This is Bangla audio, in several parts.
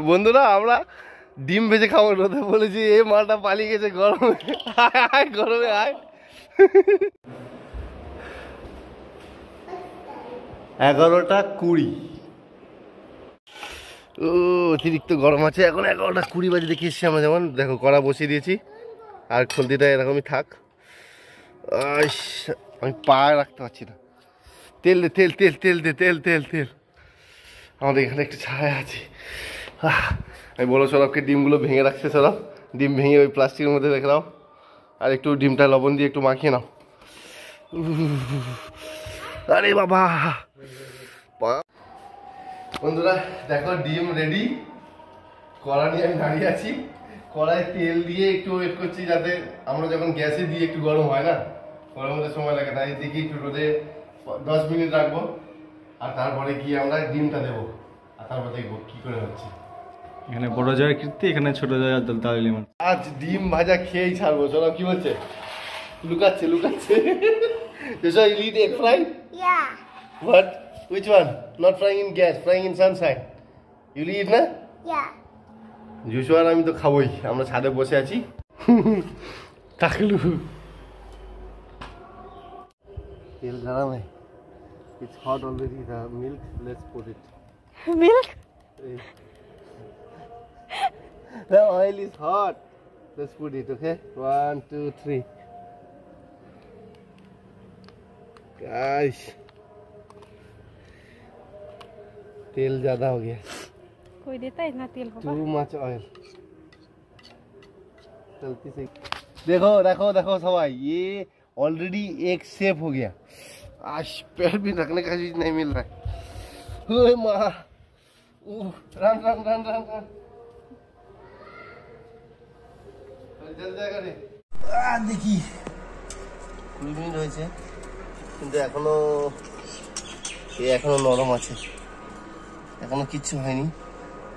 বন্ধুরা আমরা ডিম ভেজে খাবো, রোদে বলেছি এই মালটা পালিয়ে গেছে গরমে। আয় গরমে আয়। 11:20। ও অতিরিক্ত গরম আছে। এখন 11:20 বাজে দেখে এসছি আমরা। যেমন দেখো কড়া বসিয়ে দিয়েছি, আর খলতিটা এরকমই থাক। আমি পা রাখতে পারছি না। তেল দে, তেল তেল তেল দে, তেল তেল তেল। আমাদের এখানে একটু ছায়া আছে। আমি বলো সৌরভকে ডিমগুলো ভেঙে রাখছে। সৌরভ ডিম ভেঙে ওই প্লাস্টিকের মধ্যে রেখে দাও, আর একটু ডিমটা লবণ দিয়ে একটু মাখিয়ে নাও। আরে বাবা বন্ধুরা দেখো ডিম রেডি। কড়া নিয়ে আমি দাঁড়িয়ে আছি, কড়াই তেল দিয়ে একটু ওয়েট করছি যাতে আমরা যখন গ্যাসে দিয়ে একটু গরম হয় না, গরম হতে সময় লাগে, তাই দেখি একটু রোদে 10 মিনিট রাখবো, আর তারপরে গিয়ে আমরা ডিমটা দেবো, আর তারপর দেখবো কি করে হচ্ছে। এখানে বড় জায়গার কীর্তি, এখানে ছোট জায়গার দাঁড়িয়ে লেমন। আজ ডিম ভাজা খেয়েই ছাড়বো। চলো কি বলছে? লুকাচ্ছে লুকাচ্ছে। Joshua, you eat egg fry? Yeah. What? Which one? Not frying in gas, frying in sunshine. You eat না? Yeah. Joshua আর আমি তো খাবোই। আমরা ছাদে বসে আছি। টাকলু তেল গরম है। It's hot already. The milk, let's put it. Milk? The oil is hot. Let's put it, okay? 1, 2, 3. Guys, तेल ज्यादा हो गया। कोई देता है इतना तेल होगा? Too much oil. चलती से देखो देखो देखो सवाई, ये ऑलरेडी एक शेप हो गया। आज पैर भी रखने का चीज नहीं मिल रहा है। ओए माँ, run run run run run, जल जाएगा रे। देखी 20 মিনিট হয়েছে, কিন্তু এখনো নরম আছে, এখনো কিচ্ছু হয়নি,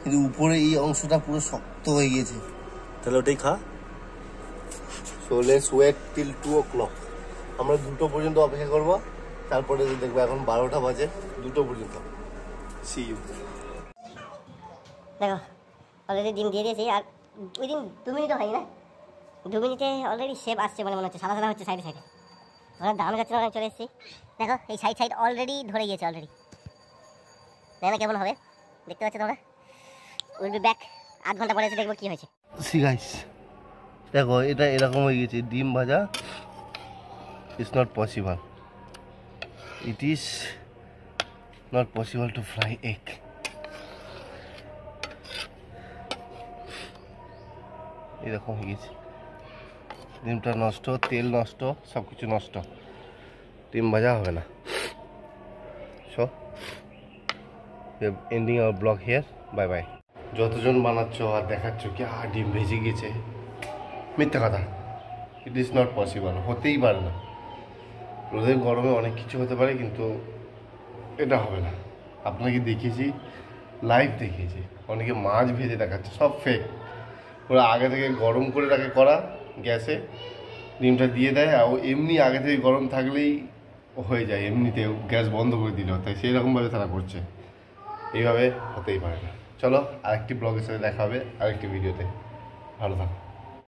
কিন্তু উপরে এই অংশটা পুরো শক্ত হয়ে গিয়েছে। তাহলে ওটাই খা। So let's wait till 2 o'clock. আমরা 2টো পর্যন্ত অপেক্ষা করব, তারপরে দেখবো। এখন 12টা বাজে, 2টো পর্যন্ত। See you. দেখো অলরেডি ডিম দিয়ে দিয়েছি, আর ওই দিন 2 মিনিটও হয়নি না, 2 মিনিটে অলরেডি শেপ আসছে বলে মনে হচ্ছে, সাদা সাদা হচ্ছে সাইডে সাইডে। আমরা দাম যাচ্ছে, আমি চলে এসেছি। দেখো এই সাইড সাইড অলরেডি ধরে গিয়েছে অলরেডি। দেখো না কেমন হবে, দেখতে পাচ্ছ তোমরা। উইল বি ব্যাক, 8 ঘন্টা পরে এসে দেখবো কি হয়েছে। See guys, দেখো এটা এরকম হয়ে গেছে। ডিম ভাজা is not possible. It is not possible to fry egg. এরকম হয়ে গেছে, ডিমটা নষ্ট, তেল নষ্ট, সব কিছু নষ্ট। ডিম ভাজা হবে না। So ending our blog here, bye bye. যতজন বানাচ্ছ আর দেখাচ্ছ কি ডিম ভেজে গেছে, মিথ্যা কথা। ইট ইজ নট পসিবল, হতেই পারে না। রোদের গরমে অনেক কিছু হতে পারে, কিন্তু এটা হবে না। আপনাকে দেখিয়েছি, লাইভ দেখিয়েছি, অনেকে মাছ ভেজে দেখাচ্ছে, সব ফেক। ওরা আগে থেকে গরম করে রাখে করা গ্যাসে, ডিমটা দিয়ে দেয়, আর এমনি আগে থেকে গরম থাকলেই হয়ে যায়, এমনিতে গ্যাস বন্ধ করে দিল, তাই সেই রকমভাবে তারা করছে। এইভাবে হতেই পারে না। চলো আরেকটি ব্লগের সাথে দেখা হবে আরেকটি ভিডিওতে। ভালো থাকো।